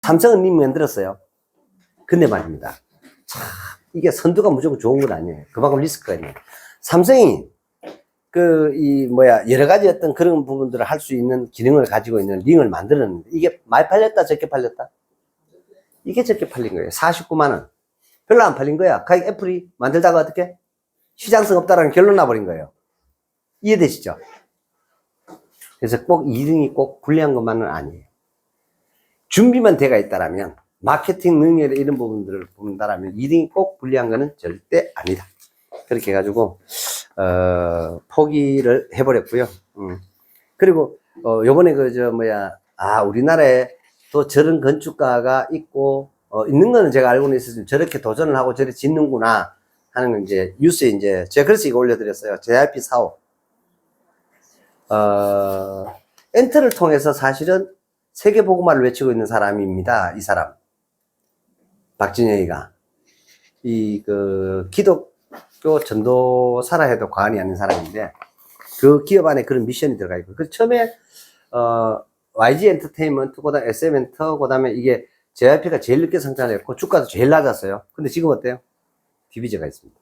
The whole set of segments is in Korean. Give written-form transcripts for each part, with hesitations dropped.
삼성은 이미 만들었어요. 근데 말입니다. 참, 이게 선두가 무조건 좋은 건 아니에요. 그만큼 리스크가 있네요. 삼성이 여러 가지 어떤 그런 부분들을 할 수 있는 기능을 가지고 있는 링을 만들었는데, 이게 많이 팔렸다, 적게 팔렸다? 이게 적게 팔린 거예요. 49만원. 별로 안 팔린 거야. 가격 애플이 만들다가 어떻게? 시장성 없다라는 결론 나버린 거예요. 이해되시죠? 그래서 꼭 2등이 꼭 불리한 것만은 아니에요. 준비만 돼가 있다라면, 마케팅 능력 이런 부분들을 본다라면 2등이 꼭 불리한 거는 절대 아니다. 그렇게 해가지고 포기를 해버렸고요. 그리고 요번에 우리나라에 또 저런 건축가가 있고 있는 거는 제가 알고는 있었지만 저렇게 도전을 하고 저렇게 짓는구나 하는 건 이제 뉴스에 이제 제가 그래서 이거 올려드렸어요. JRP 사업. 엔터를 통해서 사실은 세계보고말을 외치고 있는 사람입니다. 이 사람. 박진영이가. 기독교 전도사라 해도 과언이 아닌 사람인데, 그 기업 안에 그런 미션이 들어가 있고. 그 처음에, YG 엔터테인먼트, 그 다음에 SM 엔터, 그 다음에 이게 JYP가 제일 늦게 성장했고, 주가도 제일 낮았어요. 근데 지금 어때요? 디비저가 있습니다.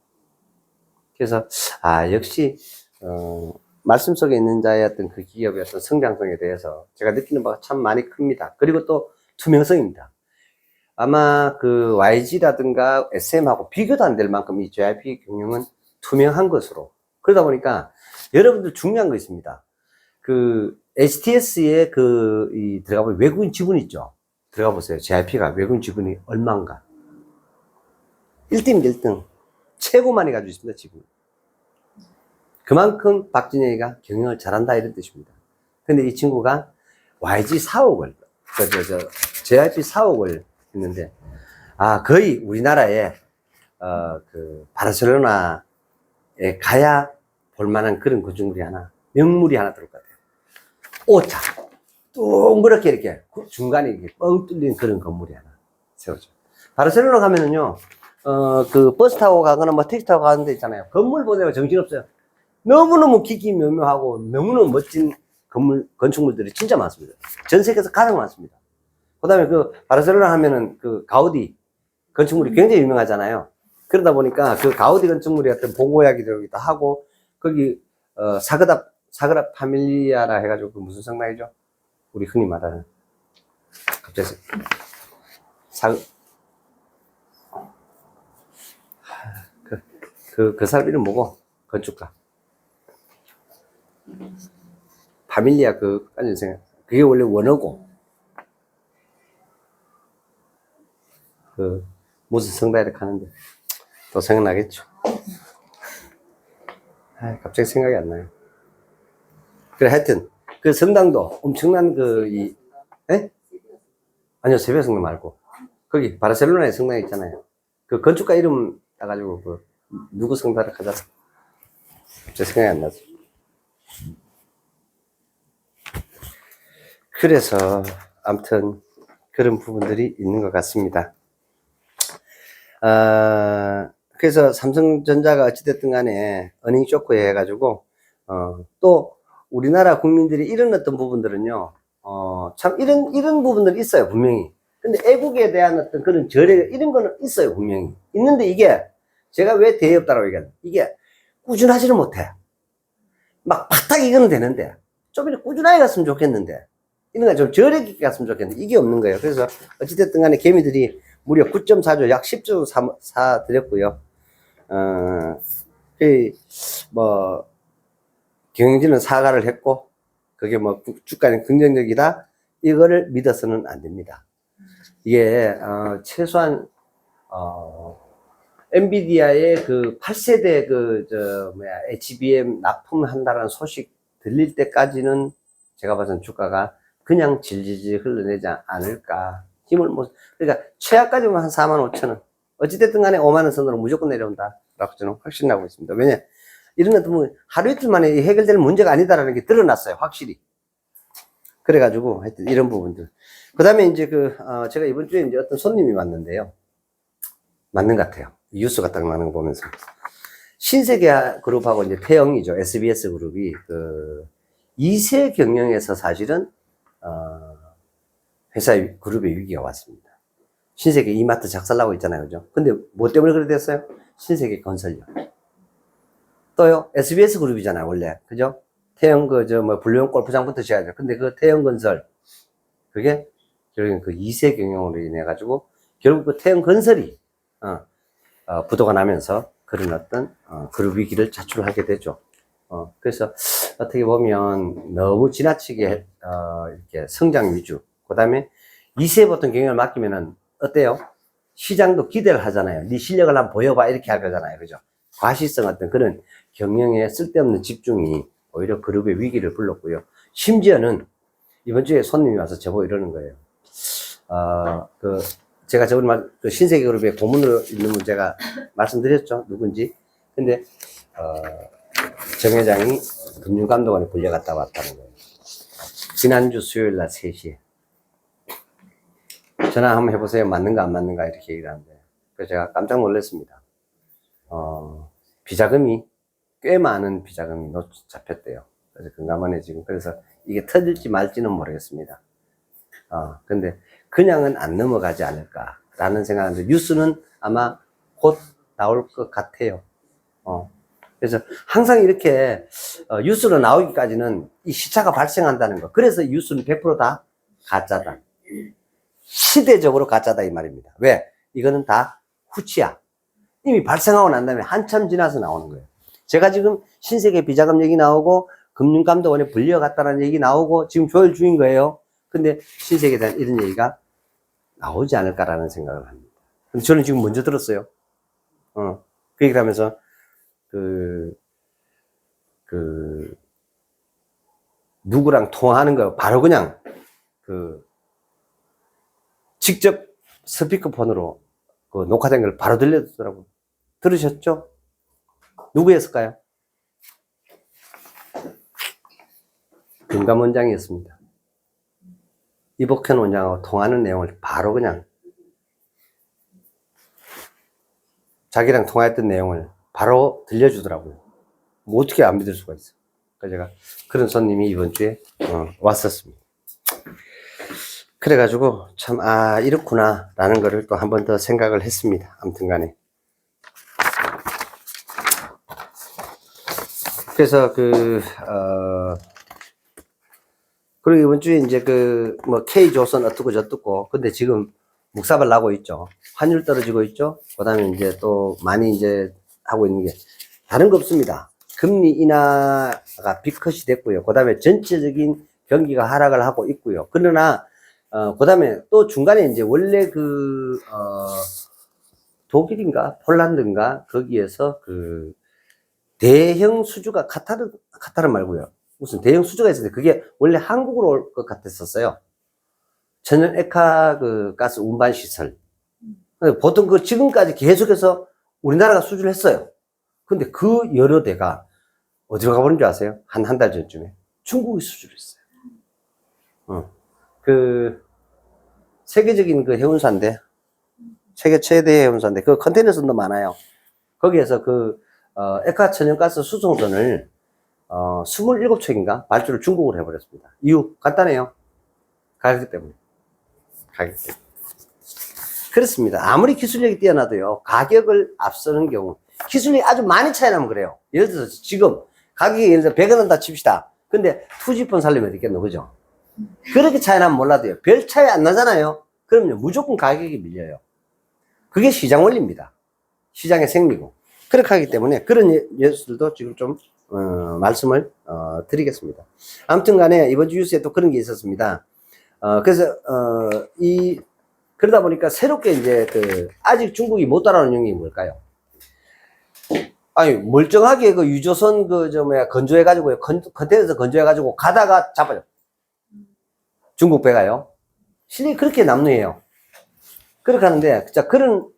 그래서, 역시, 말씀 속에 있는 자의 어떤 그 기업의 어떤 성장성에 대해서 제가 느끼는 바가 참 많이 큽니다. 그리고 또 투명성입니다. 아마 그 YG라든가 SM하고 비교도 안 될 만큼 이 JYP 경영은 투명한 것으로. 그러다 보니까 여러분들 중요한 거 있습니다. 그 HTS에 들어가 보면 외국인 지분 있죠. 들어가 보세요. JYP가 외국인 지분이 얼마인가. 1등입니다, 1등. 최고 많이 가지고 있습니다, 지분. 그만큼 박진영이가 경영을 잘한다 이런 뜻입니다. 근데 이 친구가 YG 사옥을, JYP 사옥을 했는데, 거의 우리나라에, 바르셀로나에 가야 볼만한 그런 건축물이 하나, 명물이 하나 들어올 것 같아요. 오차. 동그랗게 이렇게, 중간에 이렇게 뻥 뚫린 그런 건물이 하나 세워져. 바르셀로나 가면은요, 버스 타고 가거나 택시 타고 가는 데 있잖아요. 건물 보내고 정신없어요. 너무너무 기기묘묘하고 너무너무 멋진 건축물들이 진짜 많습니다. 전 세계에서 가장 많습니다. 그 다음에 바르셀로나 하면은 가우디 건축물이 굉장히 유명하잖아요. 그러다 보니까 가우디 건축물이 어떤 보고약이 되기도 하고, 거기, 사그라 파밀리아라 해가지고 무슨 성당이죠? 우리 흔히 말하는. 갑자기, 그 사람 이름 뭐고? 건축가. 파밀리아 까지 생각. 그게 원래 원어고. 무슨 성당에 가는데. 또 생각나겠죠. 갑자기 생각이 안 나요. 그래, 하여튼, 그 성당도 엄청난 아니요, 세배 성당 말고. 거기, 바르셀로나에 성당 있잖아요. 그 건축가 이름 따가지고, 누구 성당을 가잖아. 갑자기 생각이 안 나죠. 그래서 아무튼 그런 부분들이 있는 것 같습니다. 그래서 삼성전자가 어찌됐든 간에 어닝 쇼크에 해가지고 또 우리나라 국민들이 이런 어떤 부분들은요, 참 이런 부분들이 있어요, 분명히. 근데 애국에 대한 어떤 그런 절에 이런 거는 있어요, 분명히. 있는데 이게 제가 왜 대의 없다라고 얘기하는, 이게 꾸준하지는 못해. 막 팍탁 이거는 되는데 좀 이렇게 꾸준하게 갔으면 좋겠는데, 이런 거 좀 절에 깊게 갔으면 좋겠는데 이게 없는 거예요. 그래서 어찌됐든 간에 개미들이 무려 9.4조, 약 10조 사 드렸고요. 경영진은 사과를 했고, 그게 주가는 긍정적이다, 이거를 믿어서는 안 됩니다. 이게 최소한 엔비디아의 8세대 HBM 납품한다는 소식 들릴 때까지는 제가 봐서는 주가가 그냥 질질질 흘러내지 않을까. 그러니까 최하까지만 한 45,000원. 어찌됐든 간에 5만원 선으로 무조건 내려온다 라고 저는 확신하고 있습니다. 왜냐, 이런 것도 하루 이틀 만에 해결될 문제가 아니다라는 게 드러났어요, 확실히. 그래가지고 하여튼 이런 부분들. 그 다음에 이제 제가 이번 주에 이제 어떤 손님이 왔는데요. 맞는 것 같아요. 뉴스가 딱 나는 거 보면서. 신세계 그룹하고 이제 태영이죠. SBS 그룹이 2세 경영에서 사실은 회사의 그룹의 위기가 왔습니다. 신세계 이마트 작살나고 있잖아요. 그죠? 근데 뭐 때문에 그렇게 됐어요? 신세계 건설력. 또요, SBS 그룹이잖아요, 원래. 그죠? 태영, 불륜 골프장부터 시작하죠. 근데 그 태영건설, 그게 결국엔 그 2세 경영으로 인해가지고, 결국 그 태영건설이, 부도가 나면서 그런 어떤, 그룹 위기를 자초하게 되죠. 그래서 어떻게 보면 너무 지나치게, 이렇게 성장 위주. 그 다음에 2세 보통 경영을 맡기면은 어때요? 시장도 기대를 하잖아요. 네 실력을 한번 보여봐. 이렇게 할 거잖아요. 그죠? 과시성 어떤 그런 경영에 쓸데없는 집중이 오히려 그룹의 위기를 불렀고요. 심지어는 이번 주에 손님이 와서 저보고 이러는 거예요. 제가 저번에 그 신세계 그룹의 고문으로 있는 분 제가 말씀드렸죠. 누군지. 근데, 정 회장이 금융감독원에 불려갔다 왔다는 거예요. 지난주 수요일 날 3시에. 전화 한번 해보세요. 맞는가 안 맞는가 이렇게 얘기를 하는데. 그래서 제가 깜짝 놀랐습니다. 비자금이 꽤 많은 비자금이 잡혔대요. 그래서 금감원에 지금 그래서 이게 터질지 말지는 모르겠습니다. 근데 그냥은 안 넘어가지 않을까라는 생각하는데 뉴스는 아마 곧 나올 것 같아요. 그래서 항상 이렇게 뉴스로 나오기까지는 이 시차가 발생한다는 거. 그래서 뉴스는 100%다 가짜다. 시대적으로 가짜다 이 말입니다. 왜? 이거는 다 후치야. 이미 발생하고 난 다음에 한참 지나서 나오는 거예요. 제가 지금 신세계 비자금 얘기 나오고 금융감독원에 불려갔다는 얘기 나오고 지금 조율 중인 거예요. 근데 신세계에 대한 이런 얘기가 나오지 않을까라는 생각을 합니다. 근데 저는 지금 먼저 들었어요. 그 얘기를 하면서 누구랑 통화하는 거 바로 그냥 직접 스피커폰으로 녹화된 걸 바로 들려주더라고요. 들으셨죠? 누구였을까요? 금감원장이었습니다. 이복현 원장하고 통하는 내용을 바로 그냥 자기랑 통화했던 내용을 바로 들려주더라고요. 뭐 어떻게 안 믿을 수가 있어. 그래서 제가 그런 손님이 이번 주에 왔었습니다. 그래가지고 참 이렇구나 라는 거를 또 한 번 더 생각을 했습니다. 아무튼 간에 그래서 그리고 이번 주에 이제 K조선 어떻고 저떻고 근데 지금 묵사발 나고 있죠. 환율 떨어지고 있죠. 그 다음에 이제 또 많이 이제 하고 있는 게 다른 거 없습니다. 금리 인하가 빅컷이 됐고요. 그 다음에 전체적인 경기가 하락을 하고 있고요. 그러나 그 다음에 또 중간에 이제 원래 독일인가 폴란드인가 거기에서 대형 수주가 카타르 말고요. 무슨 대형 수주가 있었는데 그게 원래 한국으로 올 것 같았었어요. 천연 액화 가스 운반 시설. 보통 지금까지 계속해서 우리나라가 수주를 했어요. 근데 여러 대가 어디로 가버린 줄 아세요? 한 달 전쯤에 중국이 수주를 했어요. 세계적인 해운사인데, 세계 최대 해운사인데, 컨테이너 선도 많아요. 거기에서 액화 천연가스 수송선을, 27척인가? 발주를 중국으로 해버렸습니다. 이유, 간단해요. 가격 때문에. 그렇습니다. 아무리 기술력이 뛰어나도요, 가격을 앞서는 경우, 기술력이 아주 많이 차이 나면 그래요. 예를 들어서 지금, 가격이 예를 들어 100원 한다 칩시다. 근데 투지폰 살려면 되겠노, 그죠? 그렇게 차이 나면 몰라도요. 별 차이 안 나잖아요. 그럼요. 무조건 가격이 밀려요. 그게 시장 원리입니다. 시장의 생리고. 그렇게 하기 때문에 그런 예술도 지금 좀, 말씀을, 드리겠습니다. 아무튼 간에 이번 주 뉴스에 또 그런 게 있었습니다. 그래서, 그러다 보니까 새롭게 이제 아직 중국이 못 따라오는 용이 뭘까요? 아니, 멀쩡하게 유조선 건조해가지고요. 컨테이너에서 건조해가지고 가다가 잡아요. 중국 배가요. 실력이 그렇게 남루해요. 그렇게 하는데, 진짜 그런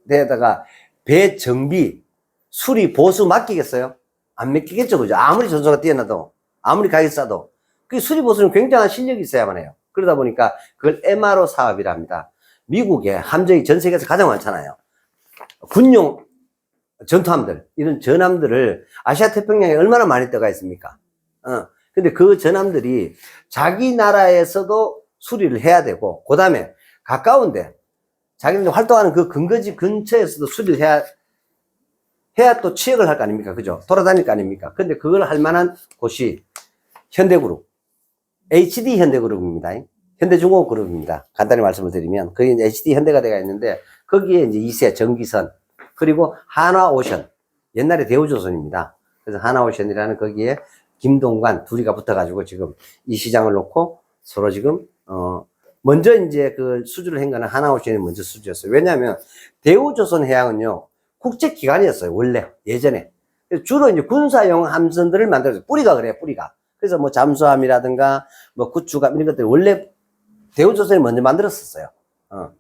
데다가 배 정비, 수리, 보수 맡기겠어요? 안 맡기겠죠, 그죠? 아무리 전소가 뛰어나도, 아무리 가격이 싸도. 그 수리, 보수는 굉장한 실력이 있어야만 해요. 그러다 보니까 그걸 MRO 사업이라 합니다. 미국에 함정이 전 세계에서 가장 많잖아요. 군용 전투함들, 이런 전함들을 아시아 태평양에 얼마나 많이 떠가 있습니까? 근데 그 전함들이 자기 나라에서도 수리를 해야 되고, 그 다음에 가까운데, 자기들 활동하는 그 근거지 근처에서도 수리를 해야 또 취역을 할 거 아닙니까? 그죠? 돌아다닐 거 아닙니까? 근데 그걸 할 만한 곳이 현대그룹, HD 현대그룹입니다. 현대중공업 그룹입니다. 간단히 말씀을 드리면, 거기 이제 HD 현대가 되어 있는데, 거기에 이제 이세, 전기선, 그리고 한화오션, 옛날에 대우조선입니다. 그래서 한화오션이라는 거기에 김동관 둘이가 붙어가지고 지금 이 시장을 놓고 서로 지금, 먼저 이제 그 수주를 한 거는 한화오션이 먼저 수주였어요. 왜냐하면 대우조선해양은요, 국제기관이었어요. 원래, 예전에. 주로 이제 군사용 함선들을 만들었어요. 뿌리가 그래요, 뿌리가. 그래서 뭐 잠수함이라든가, 뭐 구축함 이런 것들이 원래 대우조선이 먼저 만들었었어요.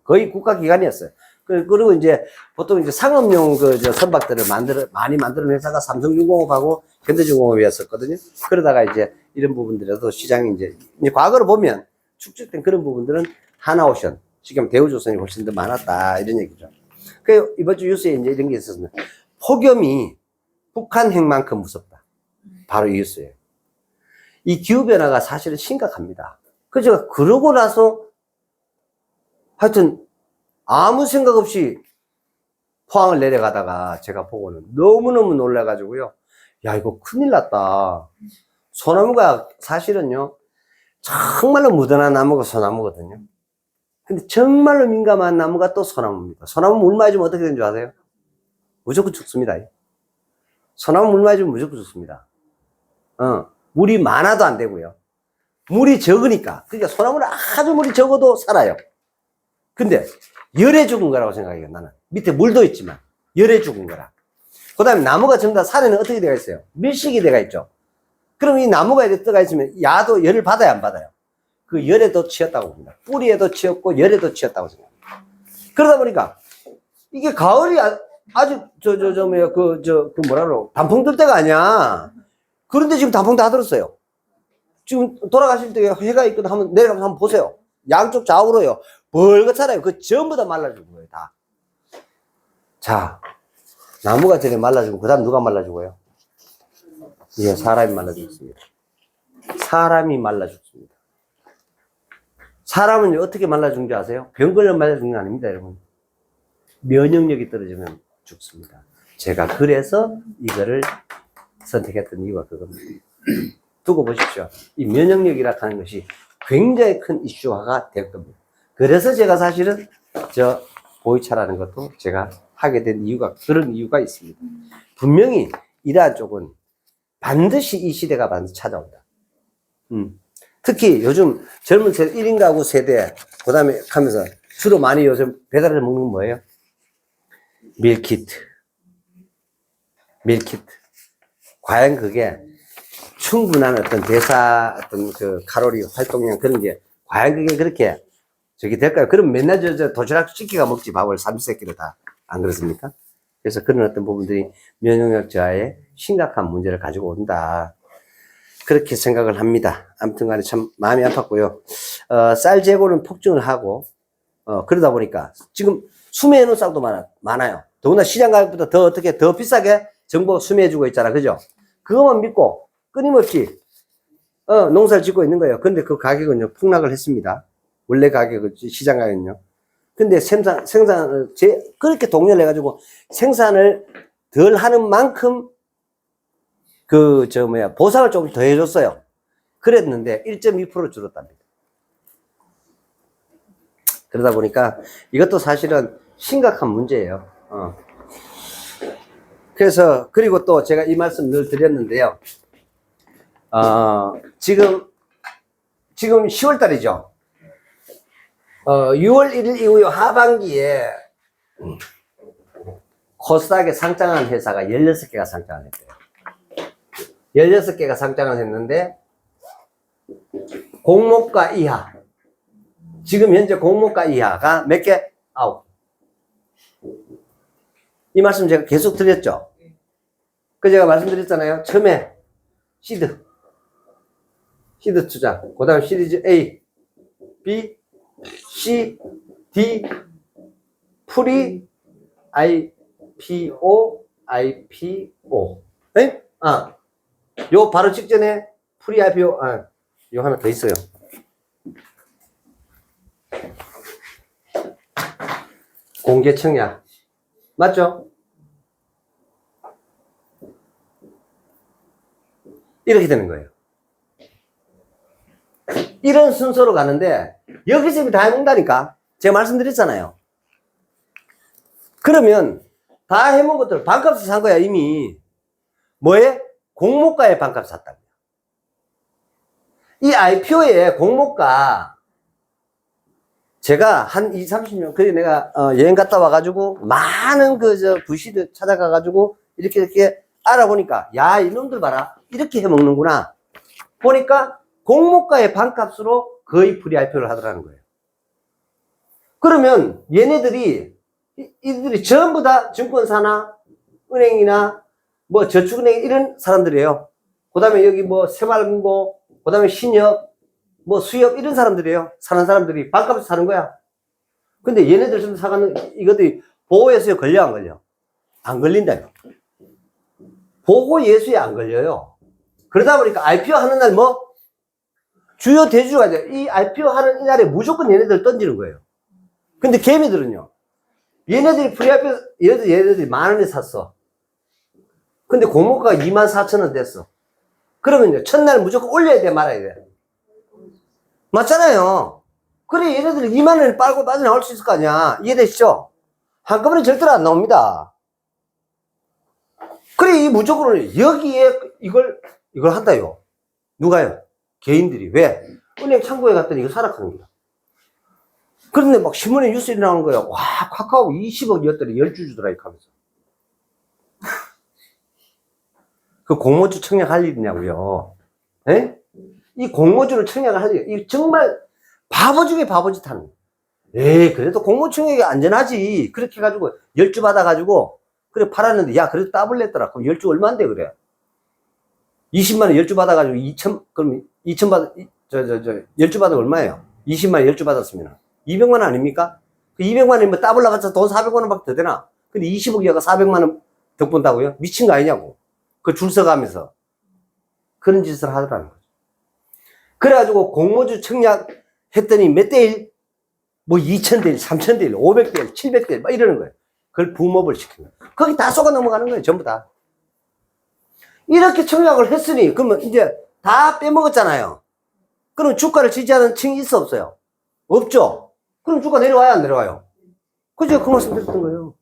거의 국가기관이었어요. 그리고 이제 보통 이제 상업용 선박들을 많이 만드는 회사가 삼성중공업하고 현대중공업이었었거든요. 그러다가 이제 이런 부분들에도 시장이 이제 과거로 보면 축적된 그런 부분들은 하나오션, 지금 대우조선이 훨씬 더 많았다. 이런 얘기죠. 그 이번 주 뉴스에 이제 이런 게 있었습니다. 폭염이 북한 핵만큼 무섭다. 바로 이 뉴스예요. 이 기후변화가 사실은 심각합니다. 그죠? 그러고 나서 하여튼 아무 생각 없이 포항을 내려가다가 제가 보고는 너무너무 놀라가지고요. 야, 이거 큰일 났다. 소나무가 사실은요, 정말로 무던한 나무가 소나무거든요. 근데 정말로 민감한 나무가 또 소나무입니다. 소나무 물 맞으면 어떻게 되는 줄 아세요? 무조건 죽습니다. 소나무 물 맞으면 무조건 죽습니다. 물이 많아도 안 되고요. 물이 적으니까. 그러니까 소나무는 아주 물이 적어도 살아요. 근데 열에 죽은 거라고 생각해요, 나는. 밑에 물도 있지만 열에 죽은 거라. 그 다음에 나무가 전부 다 산에는 어떻게 되어 있어요? 밀식이 되어 있죠. 그럼 이 나무가 이렇게 떠가 있으면 야도 열을 받아야 안 받아요? 그 열에도 치였다고 봅니다. 뿌리에도 치였고 열에도 치였다고 생각합니다. 그러다 보니까 이게 가을이 아주 뭐라 그러고 단풍 들 때가 아니야. 그런데 지금 단풍 다 들었어요. 지금 돌아가실 때 해가 있거든 하면 내려가서 한번 보세요. 양쪽 좌우로요. 벌겋잖아요. 그 전부 다 말라주는 거예요, 다. 자, 나무가 전에 말라주고, 그 다음 누가 말라주고요? 예, 사람이 말라죽습니다. 사람이 말라죽습니다. 사람은 어떻게 말라죽는 줄 아세요? 병 걸려 말라죽는 거 아닙니다, 여러분. 면역력이 떨어지면 죽습니다. 제가 그래서 이거를 선택했던 이유가 그겁니다. 두고 보십시오. 이 면역력이라 하는 것이 굉장히 큰 이슈화가 될 겁니다. 그래서 제가 사실은 보이차라는 것도 제가 하게 된 이유가 그런 이유가 있습니다. 분명히 이러한 쪽은 반드시 이 시대가 반드시 찾아온다. 특히 요즘 젊은 세대 1인 가구 세대 그 다음에 하면서 주로 많이 요즘 배달해서 먹는 건 뭐예요? 밀키트. 과연 그게 충분한 어떤 어떤 그 칼로리 활동량 그런 게 과연 그게 그렇게 저기 될까요? 그럼 맨날 도시락 시키가 먹지 밥을 3세끼를 다. 안 그렇습니까? 그래서 그런 어떤 부분들이 면역력 저하에 심각한 문제를 가지고 온다. 그렇게 생각을 합니다. 아무튼 간에 참 마음이 아팠고요. 쌀 재고는 폭증을 하고, 그러다 보니까 지금 수매해 놓은 쌀도 많아요. 더구나 시장 가격보다 더 비싸게 정부가 수매해주고 있잖아. 그죠? 그것만 믿고 끊임없이, 농사를 짓고 있는 거예요. 근데 그 가격은요, 폭락을 했습니다. 원래 가격은 시장 가격은요. 근데 생산을 그렇게 독려를 해가지고 생산을 덜 하는 만큼 보상을 조금 더 해줬어요. 그랬는데 1.2% 줄었답니다. 그러다 보니까 이것도 사실은 심각한 문제예요. 그래서 그리고 또 제가 이 말씀 늘 드렸는데요. 지금 10월 달이죠. 6월 1일 이후 하반기에 코스닥에 상장한 회사가 16개가 상장을 했대요. 16개가 상장을 했는데 공모가 이하, 지금 현재 공모가 이하가 몇 개? 9. 이 말씀 제가 계속 드렸죠. 그 제가 말씀드렸잖아요. 처음에 시드 투자, 그 다음 시리즈 A, B, C, D, 프리, IPO. 에? 요 바로 직전에 프리 IPO, 요 하나 더 있어요. 공개 청약. 맞죠? 이렇게 되는 거예요. 이런 순서로 가는데 여기서 다 해먹는다니까. 제가 말씀드렸잖아요. 그러면 다 해먹은 것들 반값을 산 거야 이미. 뭐에? 공모가에 반값을 샀다고요. 이 IPO의 공모가 제가 한 20, 30년 그래 내가 여행 갔다 와가지고 많은 부시들 찾아가가지고 이렇게 알아보니까 야 이놈들 봐라 이렇게 해먹는구나 보니까 공모가의 반값으로 거의 프리 IPO를 하더라는 거예요. 그러면 얘네들이 이들이 전부 다 증권사나 은행이나 뭐 저축은행 이런 사람들이에요. 그 다음에 여기 뭐 새마을금고 그 다음에 신협 뭐 수협 이런 사람들이에요. 사는 사람들이 반값에서 사는 거야. 근데 얘네들 좀 사가는 이것들이 보호예수에 걸려 안 걸려? 안 걸린다요. 보호예수에 안 걸려요. 그러다 보니까 IPO 하는 날 뭐? 주요 대주주가 돼. 이 IPO 하는 이날에 무조건 얘네들 던지는 거예요. 근데 개미들은요. 얘네들이 프리IPO 얘네들이 10,000원에 샀어. 근데 공모가가 24,000원 됐어. 그러면요. 첫날 무조건 올려야 돼 말아야 돼. 맞잖아요. 그래 얘네들 20,000원을 빨고 빠져나올 수 있을 거 아니야. 이해되시죠? 한꺼번에 절대로 안 나옵니다. 그래 이 무조건 여기에 이걸 한다요. 누가요? 개인들이. 왜? 은행 창구에 갔더니 이거 사락하는 거야. 그런데 막 신문에 뉴스에 나오는 거야. 와 카카오 20억이었더니 10주주더라 이렇게 하면서. 그 공모주 청약할 일이냐고요. 에? 이 공모주를 청약을 할 일, 이 정말 바보 중에 바보짓 하는 거예요. 에이 그래도 공모 청약이 안전하지. 그렇게 해가지고 10주 받아가지고 그래 팔았는데 야 그래도 더블 냈더라. 그럼 10주 얼마인데 그래? 20만원 10주 받아가지고 2천, 그럼 2천 받, 10주 받으면 얼마예요? 20만원 10주 받았으면 200만원 아닙니까? 그 200만원이면 뭐 더블 나갔자 돈 400만원밖에 더 되나? 근데 20억이가 400만원 더 본다고요? 미친 거 아니냐고. 그 줄 서가면서. 그런 짓을 하더라는 거죠. 그래가지고 공모주 청약 했더니 몇 대 1? 뭐 2,000대 1, 3,000대 1, 500대 1, 700대 1, 막 이러는 거예요. 그걸 붐업을 시키는 거예요. 거기 다 쏘가 넘어가는 거예요, 전부 다. 이렇게 청약을 했으니, 그러면 이제 다 빼먹었잖아요. 그럼 주가를 지지하는 층이 있어, 없어요? 없죠? 그럼 주가 내려와요, 안 내려와요? 그죠? 그 말씀 드렸던 거예요.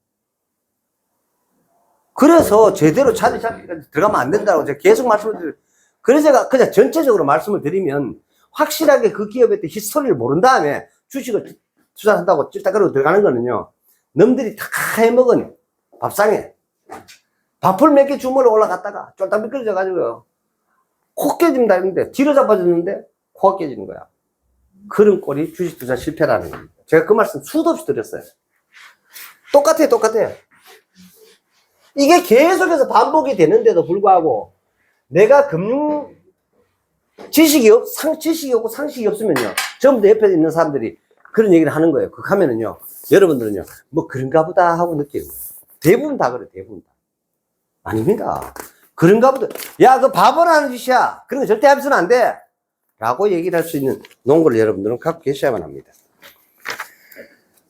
그래서 제대로 자리 잡기까지 들어가면 안 된다고 제가 계속 말씀을 드려요. 그래서 제가 그냥 전체적으로 말씀을 드리면 확실하게 그 기업에 대해 히스토리를 모른 다음에 주식을 투자한다고 찔딱거리고 들어가는 거는요. 놈들이 다 해먹은 밥상에 밥풀 몇 개 주물러 올라갔다가 쫄딱 미끄러져가지고요. 코 깨진다 했는데 뒤로 잡아줬는데 코가 깨지는 거야. 그런 꼴이 주식 투자 실패라는 겁니다. 제가 그 말씀 수도 없이 드렸어요. 똑같아요. 이게 계속해서 반복이 되는데도 불구하고 내가 금융 지식이 없고 상식이 없으면요. 전부 다 옆에 있는 사람들이 그런 얘기를 하는 거예요. 그거 하면은요. 여러분들은요. 뭐 그런가 보다 하고 느끼는 거예요. 대부분 다 그래, 대부분 다. 아닙니다. 그런가 보다. 야, 그 바보라는 짓이야. 그런 거 절대 하면서는 안 돼. 라고 얘기를 할 수 있는 농구를 여러분들은 갖고 계셔야만 합니다.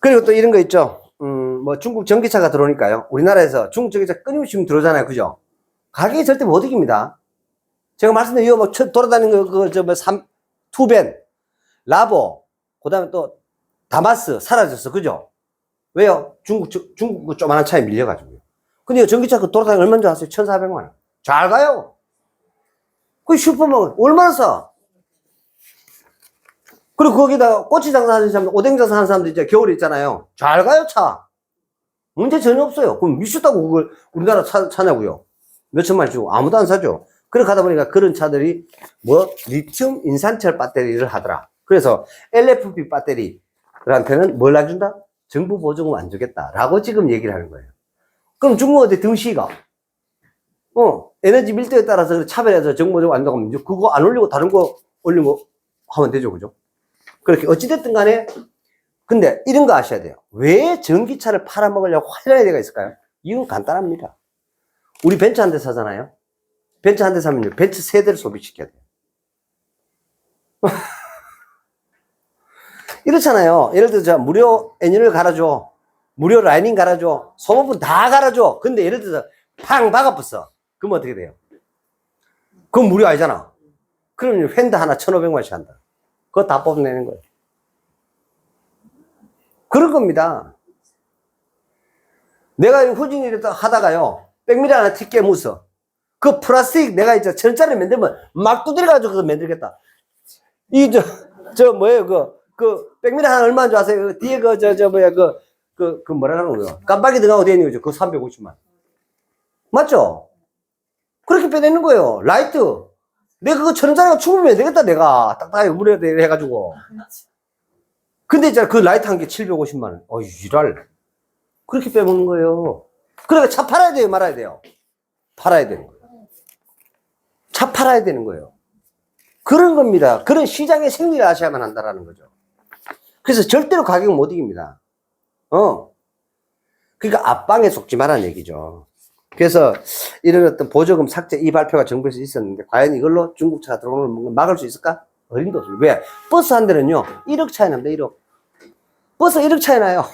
그리고 또 이런 거 있죠. 뭐 중국 전기차가 들어오니까요. 우리나라에서 중국 전기차 끊임없이 들어오잖아요. 그죠? 가격이 절대 못 이깁니다. 제가 말씀드린 이거 뭐 돌아다니는 거, 투벤, 라보, 그 다음에 또 다마스 사라졌어. 그죠? 왜요? 중국 그 조만한 차에 밀려가지고요. 근데 전기차 그 돌아다니는 얼마인 줄 아세요? 1,400만원. 잘 가요. 그 슈퍼만 얼마나 싸? 그리고 거기다가 꼬치 장사하는 사람, 오뎅 장사하는 사람들 이제 겨울에 있잖아요. 잘 가요, 차. 문제 전혀 없어요. 그럼 미쳤다고 그걸 우리나라 차냐고요. 몇천만 주고 아무도 안 사죠. 그렇게 하다 보니까 그런 차들이 뭐 리튬 인산철 배터리를 하더라. 그래서 LFP 배터리한테는 뭘 안 준다? 정부 보조금 안 주겠다라고 지금 얘기를 하는 거예요. 그럼 중국한테 등시가 에너지 밀도에 따라서 차별해서 정부 보조금 안 주고 그거 안 올리고 다른 거 올리고 하면 되죠, 그죠? 그렇게 어찌됐든 간에 근데 이런 거 아셔야 돼요. 왜 전기차를 팔아먹으려고 화려한 데가 있을까요? 이유는 간단합니다. 우리 벤츠 한 대 사잖아요. 벤츠 한 대 사면요. 벤츠 세대를 소비시켜야 돼요. 이렇잖아요. 예를 들어 무료 엔진을 갈아줘. 무료 라이닝 갈아줘. 소모품 다 갈아줘. 근데 예를 들어서 팡 박아붙어. 그럼 어떻게 돼요? 그건 무료 아니잖아. 그러면 휀드 하나 1,500만원씩 한다. 그거 다 뽑아내는 거예요. 그런 겁니다. 내가 후진이를 하다가요, 백미러 하나 튀게 묻어. 그 플라스틱 내가 이제 1,000원짜리 만들면 막 두드려가지고 그거 만들겠다. 뭐예요, 백미러 하나 얼마인 줄 아세요? 그 뒤에 뭐라 하는 거예요? 깜빡이 들어가고 되는 거죠. 그거 350만. 맞죠? 그렇게 빼내는 거예요. 라이트. 내가 그거 1,000원짜리가 충분히 되겠다, 내가. 딱딱하게 물에 해가지고. 근데 있잖아, 그 라이트 한 개 750만원. 이랄. 그렇게 빼먹는 거예요. 그러니까 차 팔아야 돼요, 말아야 돼요? 팔아야 되는 거예요. 차 팔아야 되는 거예요. 그런 겁니다. 그런 시장의 생리를 아셔야만 한다라는 거죠. 그래서 절대로 가격은 못 이깁니다. 그러니까 앞방에 속지 말라는 얘기죠. 그래서 이런 어떤 보조금 삭제 이 발표가 정부에서 있었는데 과연 이걸로 중국차가 들어오는 걸 막을 수 있을까? 어림도 없어요. 왜? 버스 한 대는요 1억 차이 납니다. 1억. 버스 1억 차이 나요.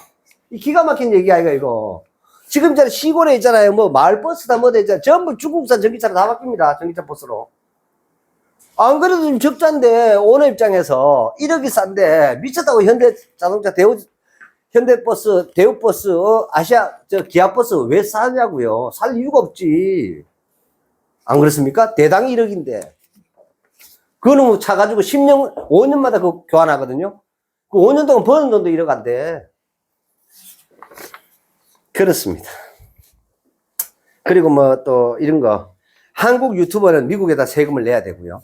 이 기가 막힌 얘기 아이가 이거. 지금 있잖아 시골에 있잖아요 뭐 마을버스다 뭐다 있잖아 전부 중국산 전기차로 다 바뀝니다. 전기차 버스로. 안 그래도 좀 적자인데 오너 입장에서 1억이 싼데 미쳤다고 현대자동차 현대버스, 대우버스, 기아버스 왜 싸냐고요. 살 이유가 없지. 안 그렇습니까? 대당 1억인데. 그놈 차 가지고 10년, 5년마다 그 교환하거든요. 그 5년 동안 버는 돈도 1억 안 돼. 그렇습니다. 그리고 뭐 또 이런 거. 한국 유튜버는 미국에다 세금을 내야 되고요.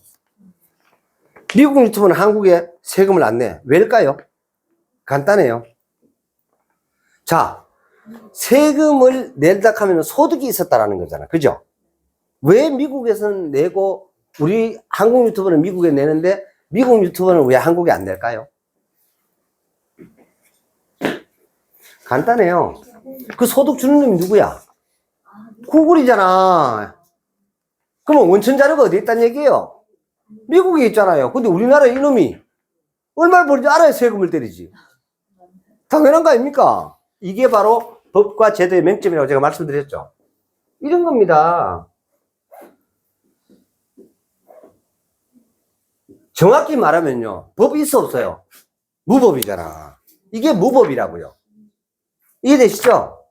미국 유튜버는 한국에 세금을 안 내. 왜일까요? 간단해요. 자, 세금을 낸다 하면 소득이 있었다라는 거잖아. 그죠? 왜 미국에서는 내고, 우리 한국 유튜버는 미국에 내는데, 미국 유튜버는 왜 한국에 안 낼까요? 간단해요. 그 소득 주는 놈이 누구야? 구글이잖아. 그러면 원천 자료가 어디 있다는 얘기예요? 미국에 있잖아요. 근데 우리나라 이놈이 얼마를 벌는지 알아야 세금을 때리지. 당연한 거 아닙니까? 이게 바로 법과 제도의 맹점이라고 제가 말씀드렸죠. 이런 겁니다. 정확히 말하면요. 법이 있어 없어요? 무법이잖아. 이게 무법이라고요. 이해되시죠?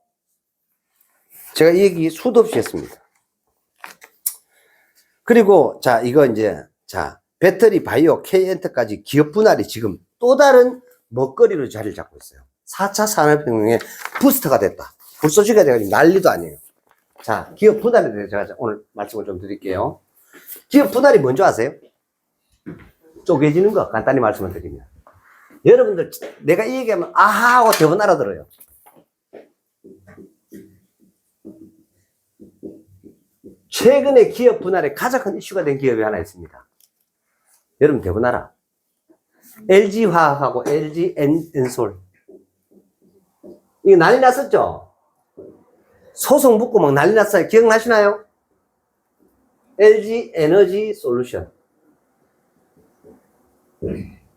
제가 이 얘기 수도 없이 했습니다. 그리고 자 이거 이제 배터리 바이오 K엔터까지 기업 분할이 지금 또 다른 먹거리로 자리를 잡고 있어요. 4차 산업혁명의 부스터가 됐다. 불쏘시개가 돼가지고 난리도 아니에요. 자, 기업 분할에 대해서 제가 오늘 말씀을 좀 드릴게요. 기업 분할이 뭔지 아세요? 쪼개지는 거 간단히 말씀을 드리면. 여러분들 내가 이 얘기하면 아하 하고 대부분 알아들어요. 최근에 기업 분할에 가장 큰 이슈가 된 기업이 하나 있습니다. 여러분 대부분 알아. LG화학하고 LG엔솔. 이거 난리 났었죠? 소송 묻고 막 난리 났어요. 기억나시나요? LG 에너지 솔루션.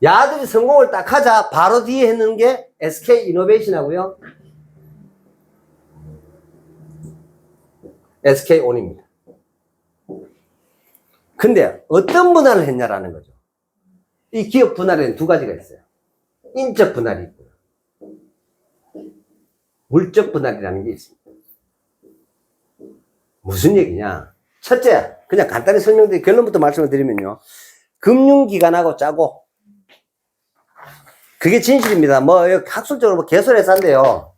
야들이 성공을 딱 하자 바로 뒤에 했는 게 SK 이노베이션 하고요. SK온입니다. 근데 어떤 분할을 했냐라는 거죠. 이 기업 분할에는 두 가지가 있어요. 인적 분할이 있고요. 물적 분할이라는 게 있습니다. 무슨 얘기냐? 첫째, 그냥 간단히 설명드리고 결론부터 말씀을 드리면요. 금융기관하고 짜고, 그게 진실입니다. 뭐, 학술적으로 개설해서 한데요.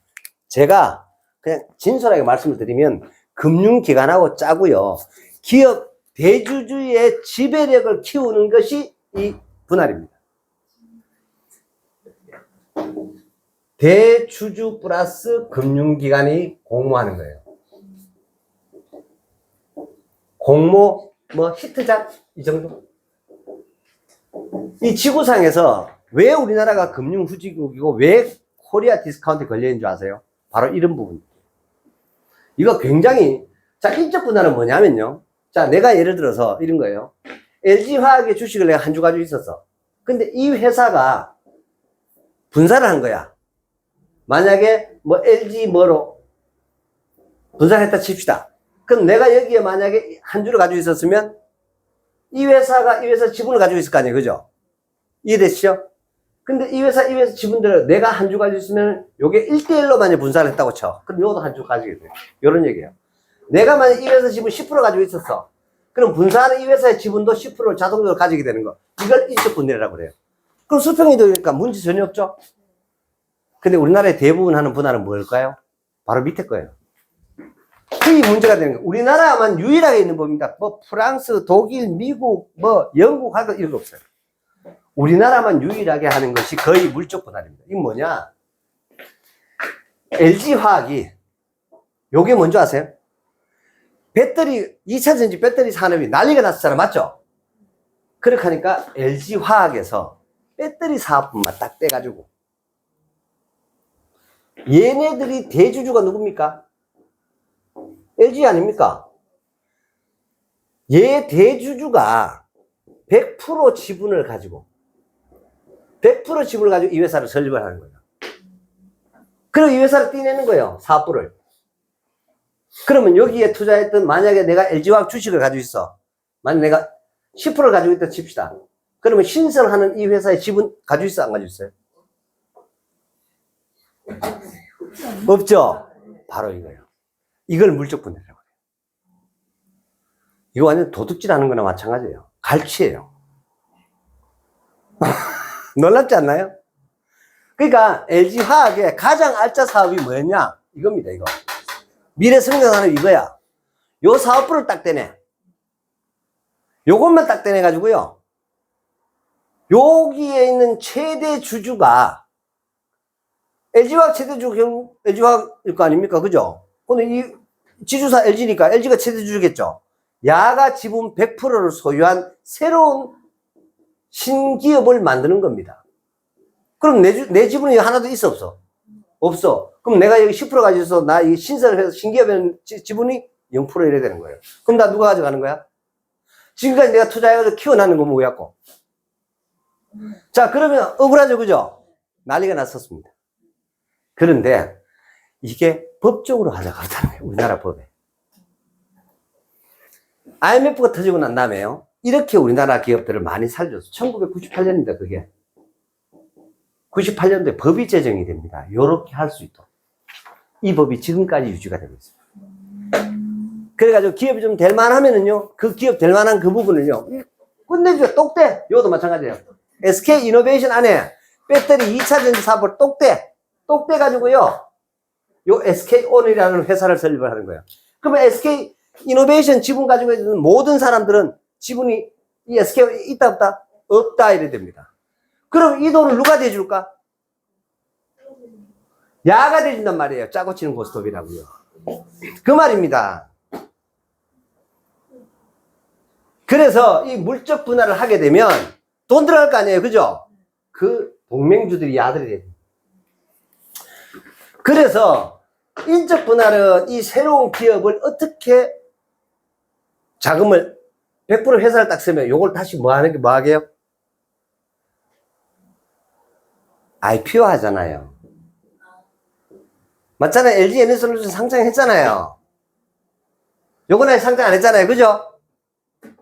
제가 그냥 진솔하게 말씀을 드리면, 금융기관하고 짜고요. 기업 대주주의 지배력을 키우는 것이 이 분할입니다. 대주주 플러스 금융기관이 공모하는 거예요. 공모, 히트작, 이 정도? 이 지구상에서 왜 우리나라가 금융후진국이고 왜 코리아 디스카운트에 걸려있는 줄 아세요? 바로 이런 부분. 이거 굉장히, 인적 분할은 뭐냐면요. 내가 예를 들어서 이런 거예요. LG화학의 주식을 내가 한 주 가지고 있었어. 근데 이 회사가 분사를 한 거야. 만약에 뭐 LG 뭐로 분산했다 칩시다. 그럼 내가 여기에 만약에 한 주를 가지고 있었으면 이 회사 지분을 가지고 있을 거 아니에요. 그죠? 이해되시죠? 근데 이 회사 지분들을 내가 한 주 가지고 있으면 요게 1대1로 만약 분산을 했다고 쳐. 그럼 요것도 한 주 가지게 돼요. 요런 얘기예요. 내가 만약 이 회사 지분 10% 가지고 있었어. 그럼 분산하는 이 회사의 지분도 10%를 자동적으로 가지게 되는 거. 이걸 인적 분해라고 그래요. 그럼 수평이 되니까 문제 전혀 없죠? 근데 우리나라의 대부분 하는 분할은 뭘까요? 바로 밑에 거예요. 그게 문제가 되는 거예요. 우리나라만 유일하게 있는 법입니다. 뭐 프랑스, 독일, 미국, 뭐 영국 하고 이런 거 없어요. 우리나라만 유일하게 하는 것이 거의 물적 분할입니다. 이게 뭐냐? LG화학이 요게 뭔지 아세요? 배터리 2차전지 배터리 산업이 난리가 났었잖아. 맞죠? 그렇게 하니까 LG화학에서 배터리 사업부만 딱 떼가지고 얘네들이 대주주가 누굽니까? LG 아닙니까? 얘 대주주가 100% 지분을 가지고 이 회사를 설립을 하는 거예요. 그리고 이 회사를 떼내는 거예요. 사업부를. 그러면 여기에 투자했던, 만약에 내가 LG화학 주식을 가지고 있어. 만약 내가 10%를 가지고 있다 칩시다. 그러면 신설하는 이 회사의 지분 가지고 있어, 안 가지고 있어요? 없죠? 바로 이거예요. 이걸 물적 분해라고 해요. 이거 완전 도둑질 하는 거나 마찬가지예요. 갈취예요. 놀랍지 않나요? 그러니까 LG화학의 가장 알짜 사업이 뭐였냐? 이겁니다, 이거. 미래성장산업 이거야. 요 사업부를 딱 떼내. 요것만 딱 떼내가지고요. 여기에 있는 최대 주주가 LG화학 최대 주주, LG화학일 거 아닙니까? 그죠? 근데 이 지주사 LG니까 LG가 최대 주주겠죠? 야가 지분 100%를 소유한 새로운 신기업을 만드는 겁니다. 그럼 내 지분이 하나도 있어, 없어? 없어. 그럼 내가 여기 10% 가지고 있어. 나 이 신설을 해서 신기업의 지분이 0% 이래 되는 거예요. 그럼 나 누가 가져가는 거야? 지금까지 내가 투자해서 키워나는 거 뭐였고? 자, 그러면 억울하죠, 그죠? 난리가 났었습니다. 그런데 이게 법적으로 하자고 하다는 거예요. 우리나라 법에. IMF가 터지고 난 다음에요. 이렇게 우리나라 기업들을 많이 살려서 1998년입니다, 그게. 98년도에 법이 제정이 됩니다. 요렇게 할 수 있도록. 이 법이 지금까지 유지가 되고 있습니다. 그래가지고 기업이 좀 될 만하면은요, 그 기업 될 만한 그 부분을요, 끝내줘요. 똑대. 요것도 마찬가지예요. SK 이노베이션 안에 배터리 2차전지 사업을 똑대 가지고요, 요 SK온이라는 회사를 설립을 하는 거예요. 그러면 SK 이노베이션 지분 가지고 있는 모든 사람들은 지분이 이 SK에 있다 없다? 없다 이래 됩니다. 그럼 이 돈을 누가 대줄까? 야가 대준단 말이에요. 짜고 치는 고스톱이라고요. 그 말입니다. 그래서 이 물적 분할을 하게 되면 돈 들어갈 거 아니에요. 그죠? 그 동맹주들이 야들이 돼요. 그래서 인적 분할은 이 새로운 기업을 어떻게 자금을 100% 회사를 딱 쓰면 요걸 다시 뭐 하게요? IPO 하잖아요. 맞잖아요. LG 에너지솔루션 상장했잖아요. 요번에 상장 안 했잖아요. 그죠?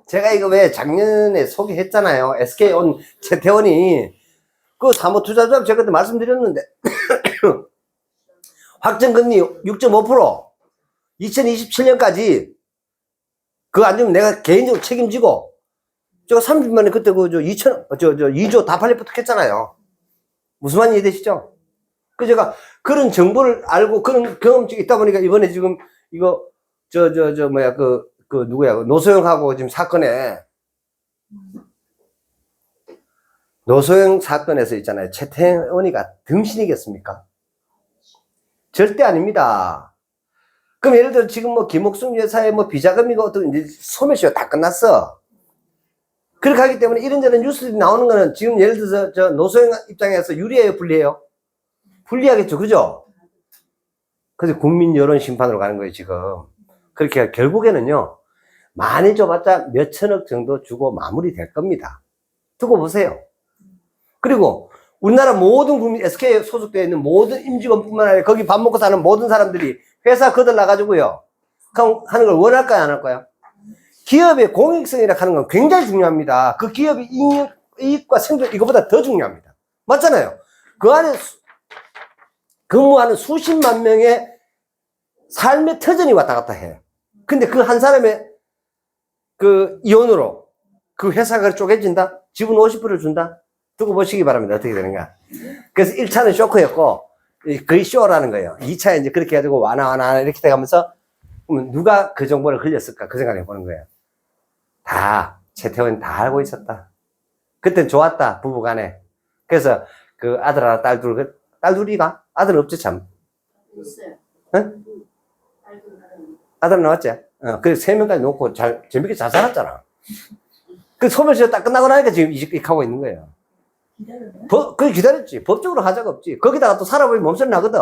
제가 이거 왜 작년에 소개했잖아요. SK온 최태원이 그 사모투자조합 제가 그때 말씀드렸는데 확정금리 6.5% 2027년까지 그거 안 주면 내가 개인적으로 책임지고 제가 30만원 그때 그 2조 다 팔리부터 했잖아요. 무슨 말인지 이해되시죠? 그 제가 그런 정보를 알고 그런 경험증이 있다 보니까 이번에 지금 이거 누구야 노소영하고 지금 사건에 노소영 사건에서 있잖아요. 최태원이가 등신이겠습니까? 절대 아닙니다. 그럼 예를 들어 지금 뭐 김옥순 여사의 뭐 비자금이고 어떤 이제 소멸시효 다 끝났어. 그렇게 하기 때문에 이런저런 뉴스들이 나오는 거는 지금 예를 들어서 저 노소영 입장에서 유리해요, 불리해요? 불리하겠죠, 그죠? 그래서 국민 여론 심판으로 가는 거예요, 지금. 그렇게 결국에는요, 많이 줘봤자 몇천억 정도 주고 마무리될 겁니다. 두고 보세요. 그리고 우리나라 모든 국민, SK에 소속되어 있는 모든 임직원뿐만 아니라 거기 밥 먹고 사는 모든 사람들이 회사 거들나가지고요. 그럼 하는 걸 원할까요, 안 할까요? 기업의 공익성이라 하는 건 굉장히 중요합니다. 그 기업의 이익과 생존, 이거보다 더 중요합니다. 맞잖아요. 그 안에 근무하는 수십만 명의 삶의 터전이 왔다 갔다 해요. 근데 그 한 사람의 그 이혼으로 그 회사가 쪼개진다? 지분 50%를 준다? 두고 보시기 바랍니다. 어떻게 되는가. 그래서 1차는 쇼크였고, 거의 쇼라는 거예요. 2차 이제 그렇게 해가지고 완화 이렇게 돼가면서, 그러면 누가 그 정보를 흘렸을까? 그 생각을 해보는 거예요. 최태원이 다 알고 있었다. 그땐 좋았다, 부부 간에. 그래서 그 아들 하나, 딸 둘이가? 아들은 없지, 참. 있어요. 응? 아들 나왔지? 그래서 3명까지 놓고 재밌게 잘 살았잖아. 그 소멸시효 딱 끝나고 나니까 지금 이직하고 있는 거예요. 그게 기다렸지. 법적으로 하자가 없지. 거기다가 또 살아보면 몸소리 나거든.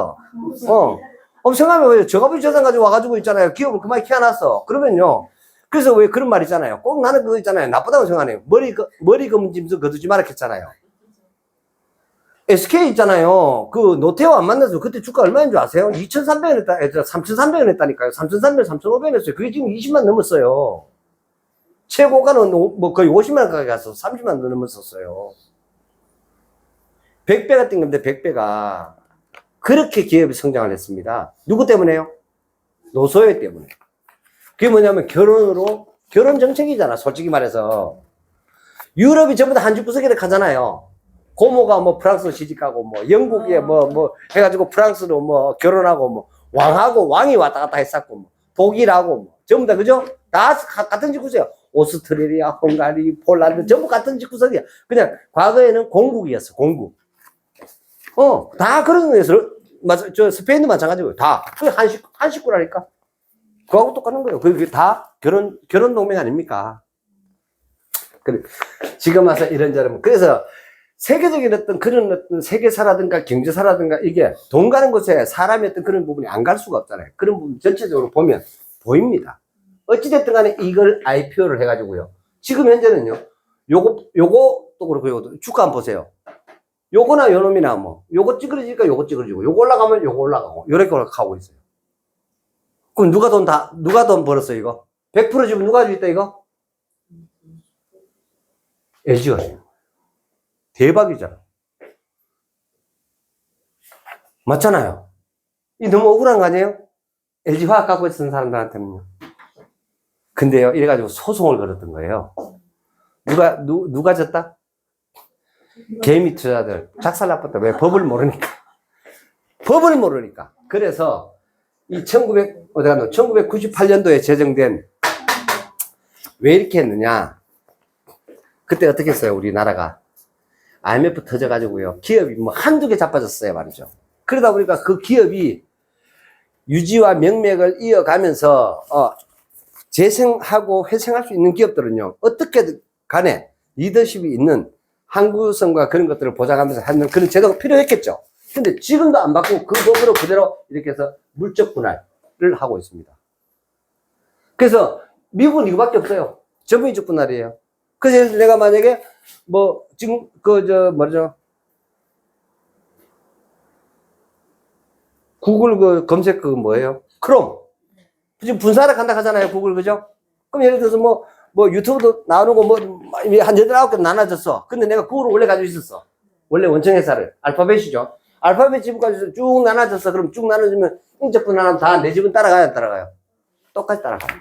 생각하면 왜 저가부 재산 가지고 와가지고 있잖아요. 기업을 그만 키워놨어. 그러면요. 그래서 왜 그런 말 있잖아요. 꼭 나는 그거 있잖아요. 나쁘다고 생각하네요. 머리 검짐서 거두지 마라 했잖아요. SK 있잖아요. 그 노태우 안 만나서 그때 주가 얼마인 줄 아세요? 2,300원 했다, 3,300원 했다니까요. 3,300원, 3,500원 했어요. 그게 지금 20만 넘었어요. 최고가는 뭐 거의 50만 원까지 가서 30만 원 넘었었어요. 100배가 뛴 건데 100배가 그렇게 기업이 성장을 했습니다. 누구 때문에요? 노소요 때문에. 그게 뭐냐면 결혼 정책이잖아. 솔직히 말해서 유럽이 전부 다 한 집 구석에 가잖아요. 고모가 뭐 프랑스로 시집가고 뭐 영국에 뭐 해가지고 프랑스로 뭐 결혼하고 뭐 왕이 왔다 갔다 했었고 뭐 독일하고 뭐 전부 다 그죠? 다 같은 집 구석이야. 오스트레일리아, 헝가리, 폴란드 전부 같은 집 구석이야. 그냥 과거에는 공국이었어. 공국. 다 그런 거에서 맞아. 저 스페인도 마찬가지고요. 다 그게 한 식구라니까. 그거하고 똑같은 거예요. 그게 다 결혼 동맹 아닙니까? 그래. 지금 와서 이런저런 그래서 세계적인 그런 세계사라든가 경제사라든가 이게 돈 가는 곳에 사람의 어떤 그런 부분이 안 갈 수가 없잖아요. 그런 부분 전체적으로 보면 보입니다. 어찌됐든 간에 이걸 IPO를 해가지고요. 지금 현재는요, 요것도 그렇고 요것도 주가 한번 보세요. 요거나 요놈이나 뭐, 요거 찌그러지니까 요거 찌그러지고, 요거 올라가면 요거 올라가고, 요렇게 올라가고 있어요. 그럼 누가 돈 벌었어, 이거? 100% 지금 누가 가지고 있다, 이거? LG가 해요. 대박이잖아. 맞잖아요. 이 너무 억울한 거 아니에요? LG화학 갖고 있는 사람들한테는요. 근데요, 이래가지고 소송을 걸었던 거예요. 누가 졌다? 개미 투자들. 작살났다. 왜? 법을 모르니까. 법을 모르니까. 그래서 이 1998년도에 제정된 왜 이렇게 했느냐? 그때 어떻게 했어요? 우리나라가. IMF 터져가지고요. 기업이 뭐 한두 개 자빠졌어요. 말이죠. 그러다 보니까 그 기업이 유지와 명맥을 이어가면서, 재생하고 회생할 수 있는 기업들은요. 어떻게든 간에 리더십이 있는 항구성과 그런 것들을 보장하면서 하는 그런 제도가 필요했겠죠. 근데 지금도 안 바꾸고 그 법으로 그대로 이렇게 해서 물적 분할을 하고 있습니다. 그래서 미국은 이거밖에 없어요. 전부인적 분할이에요. 그래서 내가 만약에 뭐 지금 구글 검색 뭐예요? 크롬. 지금 분사를 간다 하잖아요. 구글 그죠? 그럼 예를 들어서 뭐 유튜브도 나오는 거 한 8, 9개 나눠졌어. 근데 내가 구글을 원래 가지고 있었어. 원래 원청 회사를. 알파벳이죠. 알파벳 지금까지 쭉 나눠졌어. 그럼 쭉 나눠지면 인적 분할하면 다 내 집은 따라가요, 안 따라가요? 똑같이 따라가요.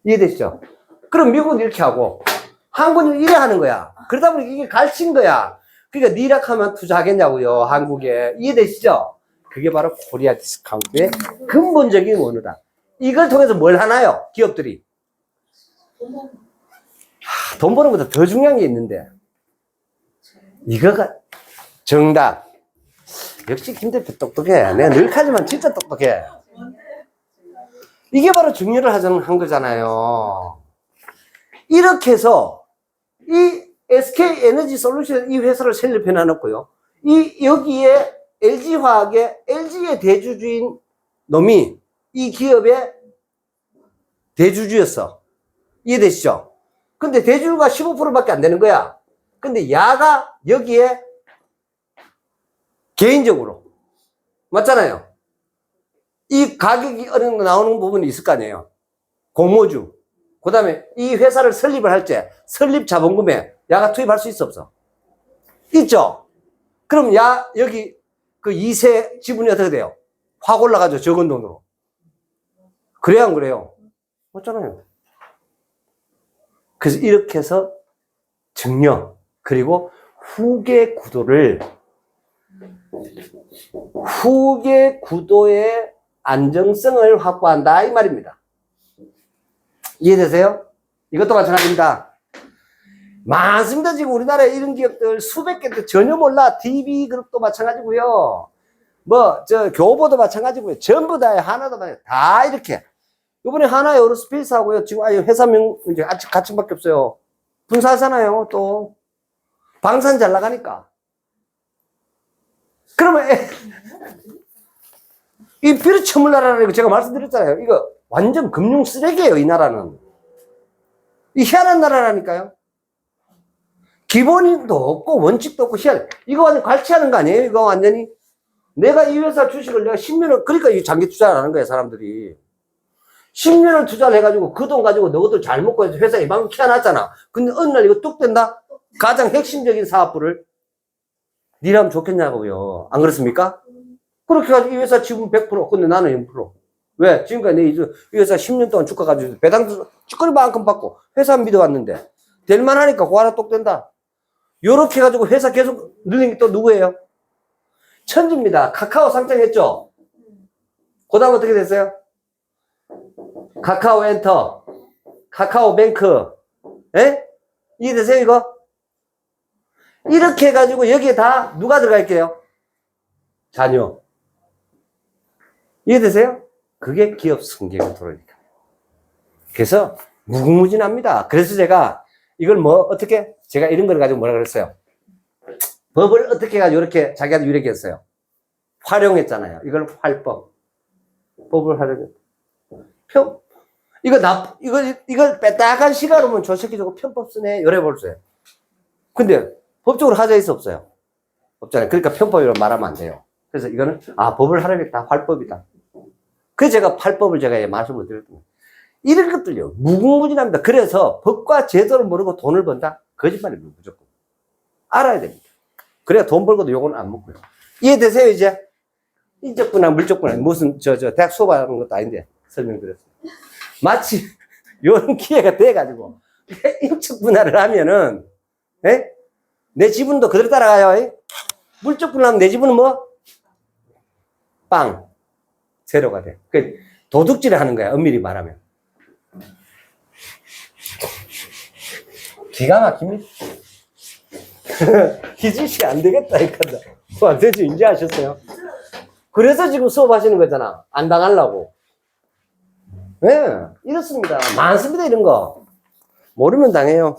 이해되시죠? 그럼 미국은 이렇게 하고 한국은 이래 하는 거야. 그러다 보니 이게 갈친 거야. 그러니까 니락하면 투자하겠냐고요. 한국에. 이해되시죠? 그게 바로 코리아 디스카운트의 근본적인 원유다. 이걸 통해서 뭘 하나요? 기업들이. 돈 버는 것보다 더 중요한 게 있는데 이거가 정답. 역시 김 대표 똑똑해. 내가 늘 하지만 진짜 똑똑해. 이게 바로 중요를 한 거잖아요. 이렇게 해서 이 SK 에너지 솔루션 이 회사를 설립해 놔놓고요. 여기에 LG화학의 LG의 대주주인 놈이 이 기업의 대주주였어. 이해되시죠? 근데 대주주가 15%밖에 안 되는 거야. 근데 야가 여기에 개인적으로. 맞잖아요. 이 가격이 어느 정도 나오는 부분이 있을 거 아니에요. 공모주. 그 다음에 이 회사를 설립을 할 때 설립 자본금에 야가 투입할 수 있어 없어? 있죠? 그럼 야 여기 그 2세 지분이 어떻게 돼요? 확 올라가죠. 적은 돈으로. 그래야 안 그래요? 맞잖아요. 그래서 이렇게 해서 증여 그리고 후계 구도의 안정성을 확보한다 이 말입니다. 이해되세요? 이것도 마찬가지입니다. 많습니다. 지금 우리나라에 이런 기업들 수백 개도 전혀 몰라. DB그룹도 마찬가지고요. 교보도 마찬가지고요. 전부 다 하나도 마찬가지. 다 이렇게. 이번에 하나 에어로스페이스 하고요. 지금 회사명 이제 아직 가칭밖에 없어요. 분사하잖아요. 또 방산 잘 나가니까. 그러면 이 비를 처물 나라라는 거 제가 말씀드렸잖아요. 이거 완전 금융 쓰레기예요. 이 나라는. 이 희한한 나라라니까요. 기본도 없고 원칙도 없고 희한해. 이거 완전 갈취하는 거 아니에요? 이거 완전히. 내가 이 회사 주식을 내가 10년을 그러니까 이 장기 투자를 하는 거예요. 사람들이. 10년을 투자를 해가지고 그 돈 가지고 너희들 잘 먹고 해서 회사 이만큼 키워놨잖아. 근데 어느 날 이거 뚝 된다? 가장 핵심적인 사업부를 니라면 좋겠냐고요. 안 그렇습니까? 그렇게 해가지고 이 회사 지분 100%, 근데 나는 0%. 왜? 지금까지 내 이 회사 10년 동안 주가 가지고 배당도 찌꺼리만큼 받고 회사 믿어왔는데 될만하니까 그 하나 똑 된다. 요렇게 해가지고 회사 계속 늘린 게 또 누구예요? 천지입니다. 카카오 상장했죠? 그 다음 어떻게 됐어요? 카카오 엔터, 카카오 뱅크, 예? 이해되세요, 이거? 이렇게 해가지고 여기에 다 누가 들어가 있게요? 자녀. 이해되세요? 그게 기업 승계 컨트롤이니까. 그래서 무궁무진합니다. 그래서 제가 이걸 제가 이런 걸 가지고 뭐라 그랬어요? 법을 어떻게 해가지고 이렇게 자기한테 유리하게 했어요? 활용했잖아요. 이걸 활법. 법을 활용했. 이걸 빼딱한 시간으로 보면 저 새끼 저거 편법 쓰네. 이래 볼수요. 근데 법적으로 하자 있어 없어요? 없잖아요. 그러니까 편법이라고 말하면 안 돼요. 그래서 이거는 법을 활용했다. 활법이다. 그래서 제가 활법을 제가 말씀을 드렸던 이런 것들요. 무궁무진합니다. 그래서 법과 제도를 모르고 돈을 번다? 거짓말입니다. 무조건. 알아야 됩니다. 그래야 돈 벌고도 요거는 안 먹고요. 이해되세요, 이제? 인적분할, 물적분할. 무슨, 대학 수업하는 것도 아닌데, 설명드렸어요. 마치, 요런 기회가 돼가지고, 인적분할을 하면은, 예? 내 지분도 그대로 따라가요. 예? 물적분할하면 내 지분은 뭐? 빵. 제로가 돼. 도둑질을 하는 거야, 엄밀히 말하면. 기가 막힙니다. 기지시 안 되겠다, 이거다. 안 되지, 이제 하셨어요? 그래서 지금 수업하시는 거잖아. 안 당하려고. 네, 이렇습니다. 많습니다, 이런 거. 모르면 당해요.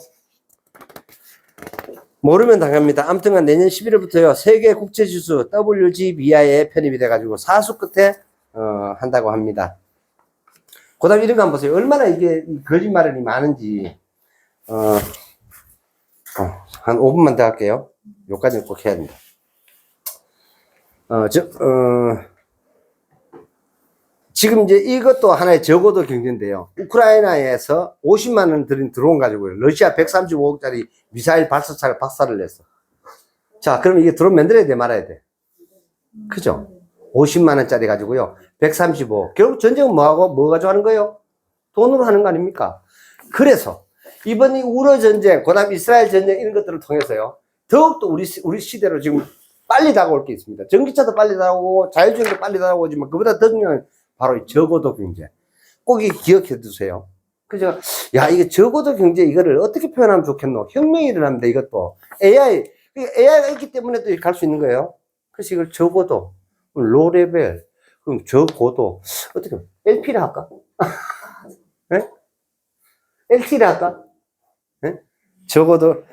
모르면 당합니다. 아무튼간 내년 11월부터요, 세계 국제지수 WGBI에 편입이 돼가지고 사수 끝에, 한다고 합니다. 그 다음에 이런 거 한번 보세요. 얼마나 이게 거짓말이 많은지. 한 5분만 더 할게요. 요까지는 꼭 해야 됩니다. 지금 이제 이것도 하나의 적어도 경제인데요. 우크라이나에서 50만 원 들인 드론 가지고요. 러시아 135억짜리 미사일 발사차를 박살을 냈어. 자, 그럼 이게 드론 만들어야 돼, 말아야 돼? 그죠? 50만 원짜리 가지고요. 135억. 결국 전쟁은 뭐 가지고 하는 거예요? 돈으로 하는 거 아닙니까? 그래서 이번 이 우러 전쟁, 그다음 이스라엘 전쟁 이런 것들을 통해서요. 더욱더 우리 시대로 지금 빨리 다가올 게 있습니다. 전기차도 빨리 다가오고 자율주행도 빨리 다가오지만 그보다 더 중요한 바로 이 적어도 경제. 꼭 기억해 두세요. 그래서 이게 적어도 경제 이거를 어떻게 표현하면 좋겠노? 혁명이 일어납니다. 이것도 AI가 있기 때문에 또 이렇게 할 수 있는 거예요. 그래서 이걸 적어도 로 레벨, 그럼 적어도 어떻게 LP를 할까? 네? LT를 할까? 네? 적어도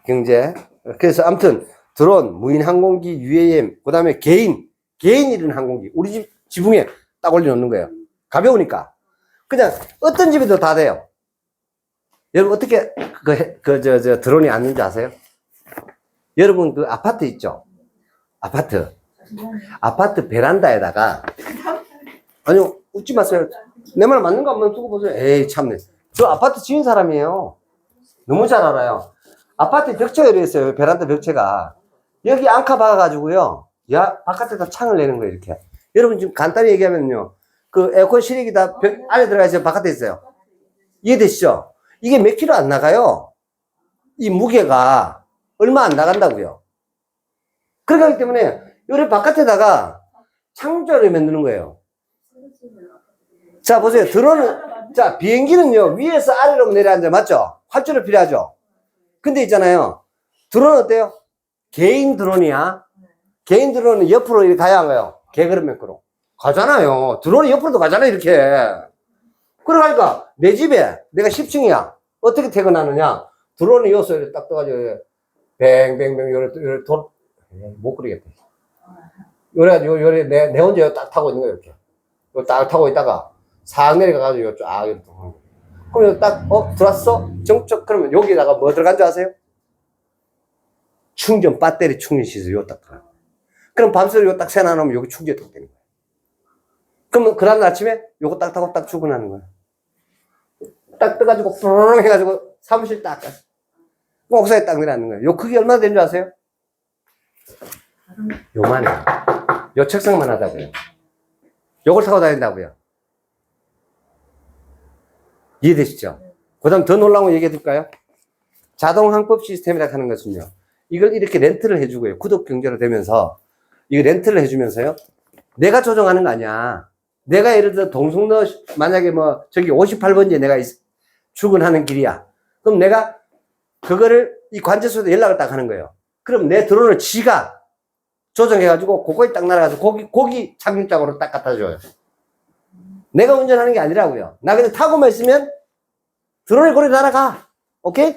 경제. 그래서 아무튼 드론, 무인 항공기, UAM, 그 다음에 개인 이런 항공기. 우리 집 지붕에 딱 올려놓는 거예요. 가벼우니까. 그냥 어떤 집에도 다 돼요. 여러분 어떻게 드론이 앉는지 아세요? 여러분 그 아파트 있죠? 아파트. 아파트 베란다에다가, 아니요, 웃지 마세요. 내 말 맞는 거 한번 두고 보세요. 에이, 참네. 저 아파트 지은 사람이에요. 너무 잘 알아요. 아파트 벽체가 이렇게 있어요. 베란다 벽체가. 여기 앙카 박아가지고요. 야, 바깥에다 창을 내는 거예요, 이렇게. 여러분 지금 간단히 얘기하면요. 그 에어컨 실외기 다 벽 안에 들어가 있어요? 바깥에 있어요? 이해되시죠? 이게 몇 킬로 안 나가요. 이 무게가 얼마 안 나간다고요. 그러기 때문에 요래 바깥에다가 창조를 만드는 거예요. 자, 보세요. 드론은, 자, 비행기는요, 위에서 아래로 내려앉아, 맞죠? 활주로 필요하죠? 근데 있잖아요. 드론은 어때요? 개인 드론이야. 개인 드론은 옆으로 이렇게 가야 하고요. 개그룹 매크로. 가잖아요. 드론이 옆으로도 가잖아요, 이렇게. 그러니까, 내 집에, 내가 10층이야. 어떻게 퇴근하느냐? 드론이 여기서 이렇게 딱 떠가지고, 뱅뱅뱅, 요래 못 그리겠다. 요래, 내 혼자 딱 타고 있는 거예요, 이렇게. 요 딱 타고 있다가, 싹 내려가가지고, 요 쫙, 이렇게. 그럼 딱, 들어왔어? 정적, 그러면 여기다가 뭐 들어간 줄 아세요? 충전, 배터리 충전 시설, 요 딱 들어가. 그럼 밤새 요 딱 세놔놓으면 여기 충전이 딱 되는 거예요. 그러면 그날 아침에 요거 딱 타고 딱 출근하는 거예요. 딱 떠가지고, 푸르릉 해가지고, 사무실 딱, 옥상에 딱 내려앉는 거예요. 요 크기 얼마나 되는 줄 아세요? 요만해. 요 책상만 하다고요. 요걸 타고 다닌다고요. 이해되시죠? 그 다음 더 놀라운 거 얘기해 줄까요? 자동 항법 시스템이라고 하는 것은요, 이걸 이렇게 렌트를 해주고요. 구독 경제로 되면서, 이거 렌트를 해주면서요, 내가 조정하는 거 아니야. 내가 예를 들어 동성로, 만약에 뭐, 저기 58번지에 내가 출근하는 길이야. 그럼 내가 그거를 이 관제소에다 연락을 딱 하는 거예요. 그럼 내 드론을 지가 조정해가지고, 그거에 딱 날아가서 고기 착륙장으로 딱 갖다 줘요. 내가 운전하는 게 아니라고요. 나 그냥 타고만 있으면 드론이 거리 날아가. 오케이?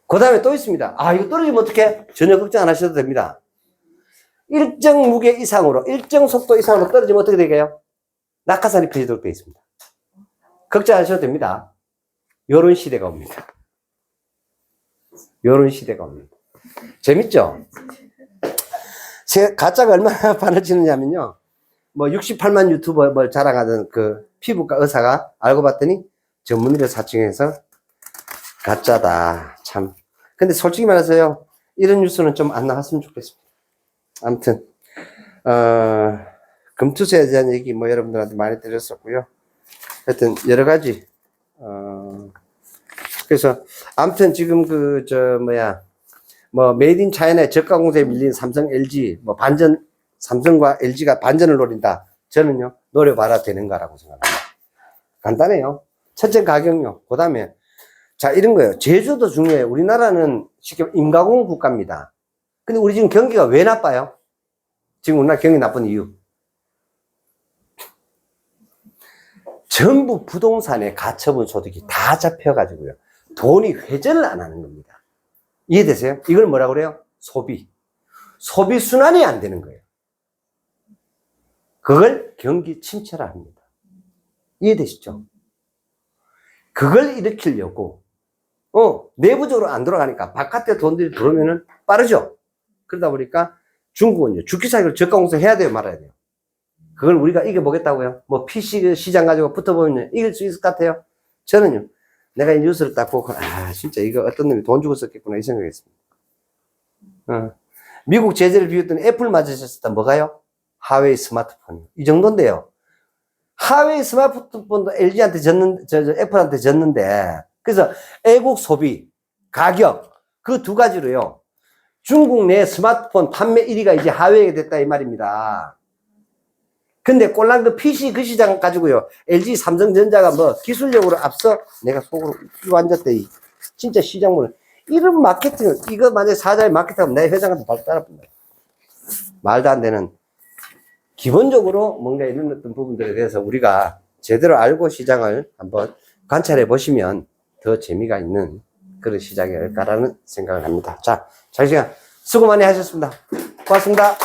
그 다음에 또 있습니다. 아, 이거 떨어지면 어떡해? 전혀 걱정 안 하셔도 됩니다. 일정 무게 이상으로, 일정 속도 이상으로 떨어지면 어떻게 되게요? 낙하산이 펴지도록 되어 있습니다. 걱정 안 하셔도 됩니다. 요런 시대가 옵니다. 요런 시대가 옵니다. 재밌죠? 가짜가 얼마나 많아지느냐면요. 뭐 68만 유튜버 뭘 자랑하던 그 피부과 의사가 알고 봤더니 전문의료 사칭해서 가짜다. 참. 근데 솔직히 말해서요, 이런 뉴스는 좀 안 나왔으면 좋겠습니다. 아무튼 금투세에 대한 얘기 뭐 여러분들한테 많이 드렸었고요. 하여튼 여러 가지 그래서 아무튼 지금 뭐 메이드 인 차이나의 저가 공세에 밀린 삼성, LG 뭐 반전, 삼성과 LG가 반전을 노린다. 저는요, 노려봐라 되는 거라고 생각합니다. 간단해요. 첫째 가격요. 그 다음에 자, 이런 거예요. 제조도 중요해요. 우리나라는 쉽게 임가공 국가입니다. 근데 우리 지금 경기가 왜 나빠요? 지금 우리나라 경기 나쁜 이유. 전부 부동산에 가처분 소득이 다 잡혀가지고요. 돈이 회전을 안 하는 겁니다. 이해되세요? 이걸 뭐라고 그래요? 소비. 소비 순환이 안 되는 거예요. 그걸 경기 침체라 합니다. 이해되시죠? 그걸 일으키려고 내부적으로 안 돌아가니까 바깥에 돈들이 들어오면은 빠르죠. 그러다 보니까 중국은요, 주기사기를 저가공세 해야 돼요, 말아야 돼요. 그걸 우리가 이겨보겠다고요? 뭐 PC 시장 가지고 붙어보면 이길 수 있을 것 같아요? 저는요, 내가 이 뉴스를 딱 보고 진짜 이거 어떤 놈이 돈 주고 썼겠구나 이 생각했습니다. 미국 제재를 비웃던 애플 맞으셨을 때 뭐가요? 하웨이 스마트폰. 이 정도인데요. 하웨이 스마트폰도 LG한테 애플한테 졌는데, 그래서 애국 소비, 가격, 그 두 가지로요. 중국 내 스마트폰 판매 1위가 이제 하웨이가 됐다 이 말입니다. 근데 꼴랑 그 PC 그 시장 가지고요. LG, 삼성전자가 뭐 기술력으로 앞서 내가 속으로 앉았대. 진짜 시장문을. 이런 마케팅을, 이거 만약에 사자의 마케팅하면 내 회장한테 바로 따라붙는다. 말도 안 되는. 기본적으로 뭔가 이런 어떤 부분들에 대해서 우리가 제대로 알고 시장을 한번 관찰해 보시면 더 재미가 있는 그런 시장이 될까라는 생각을 합니다. 자, 잘 시간 수고 많이 하셨습니다. 고맙습니다.